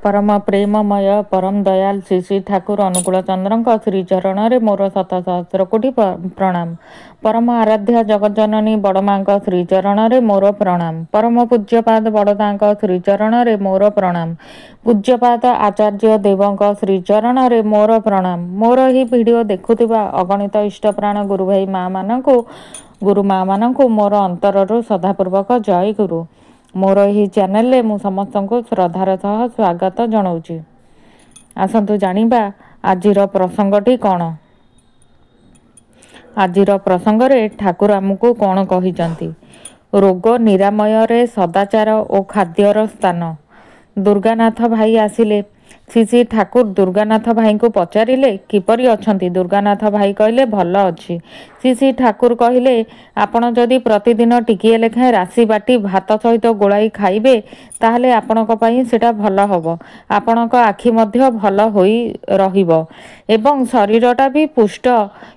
परम प्रेममय परम दयाल श्री श्री ठाकुर अनुकूल चंद्र श्रीचरण में मोर शत सहस्र कोटि प्रणाम। परम आराध्या जगज्जननी बड़मा श्रीचरण में मोर प्रणाम। परम पूज्यपाद बड़दा श्रीचरण में मोर प्रणाम। पूज्यपाद आचार्य देव श्रीचरण में मोर प्रणाम। मोर ही वीडियो देखुवा अगणित इष्टप्राण गुरु भाई माँ मानू गुरु माँ मानू मोर अंतरु सदापूर्वक जय गुरु। मोर यही चैनल रे मु समस्त को श्रद्धार सह स्वागत जनाऊँगी। आसतु जानिबा आजिर प्रसंगटी कौन। आजिर प्रसंग रे ठाकुर आमको कौन कहिचंती। रोग निरामय रे सदाचार और खाद्यर स्थान। दुर्गानाथ भाई आसिले। श्री श्री ठाकुर दुर्गानाथ भाई को पचारिले किपरि अछंती। दुर्गानाथ भाई कहले भल अछि। श्री श्री ठाकुर कहले आपण जदि प्रतिदिन टिकिए लेखाएं राशि बाटी भात सहित गोलाई खाइबे ताहले आपणक पई सेटा भल हबो। आपणक आखि मध्य भल होई रहिबो एवं शरीरटा भी पुष्ट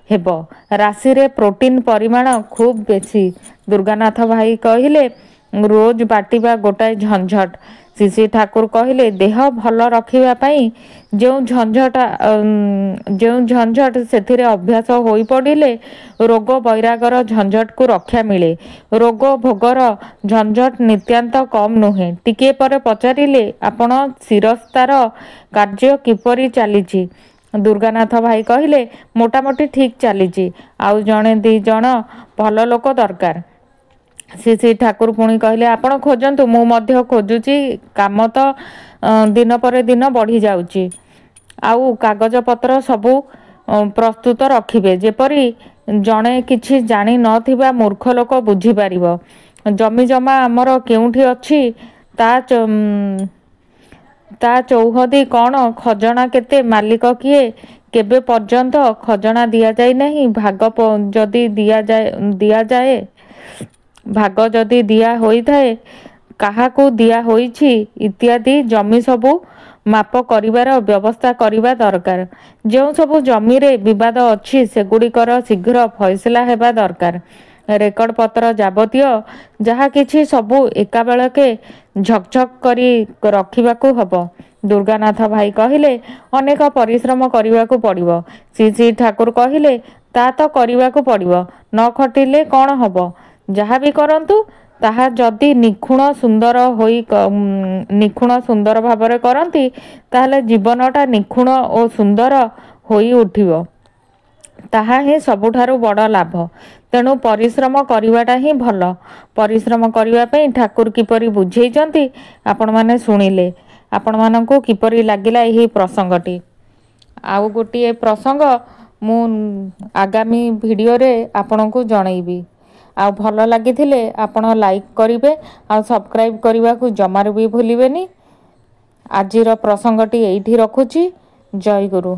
हेबो। राशि रे प्रोटीन परिमाण खूब बेसी। दुर्गानाथ भाई कहले रोज बाटिबा गोटाए झंझट। श्री श्री ठाकुर कहले देह भल रखिबा पई जो झंझट से अभ्यास होई पड़िले रोग बैरागर झंझट को रक्षा मिले। रोग भोगर झंझट नित्यांत कम नुहे। टिके पर पचारिले आपण शिरस्तार कार्य किपरि चलीछि। दुर्गानाथ भाई कहले मोटामोटी ठीक चलीछि। आउ जणे दी जण भल लोक दरकार। श्री श्री ठाकुर पुणी कहले आपण खोजंतु मु मध्य खोजुची काम तो दिन पर दिन बढ़ी जाउची। आउ कागज पत्र सबू प्रस्तुत रखिबे जेपरी जणे किछि जानी नथिबा मूर्ख लोक बुझी पारिबो। जमी जमा आमर केउठी अछि ता चौहदी कौन खजना केते मालिक किए केबे पर्यंत खजना दिया जाय नहीं। भाग जदि दिया होई थाए काहाकू दिया होईछि इत्यादि जमी सबू माप करिवार व्यवस्था करिवा दरकार। जो सबू जमी रे विवाद अछि सेगुड़िकर शीघ्र फैसला हेबा दरकार। रेकर्ड पत्र जाबतीय जहा किछि सबू एका बेलके झकझक करी रखिबाकू हबो। दुर्गानाथ भाई कहले अनेक परिश्रम करिबाकू पड़िबो। श्री श्री ठाकुर कहले ता तो करिबाकू पड़िबो न खटिले कौन हबो। जहा भी करंतु ताहा जदि निखुण सुंदर भाବରେ करंती ताहले जीवनटा निखुण और सुंदर होई उठिबो। ताहा ही सबुठारु बड़ लाभ। तेणु परिश्रम करिवाटा ही भल। परिश्रम करिवा पई ठाकुर किपरि बुझेइचंती आपण माने सुनिले। आपण मानकू किपरि लागिला एही प्रसंगटी। आउ गोटिए प्रसंग मु आगामी वीडियो रे आपणकू जणैबी। आउ भल लागिथिले आपण लाइक करिवे आउ सब्सक्राइब करने को जमार भी भूलिबेनी। आजिर प्रसंगटी एइठी रखुची। जय गुरु।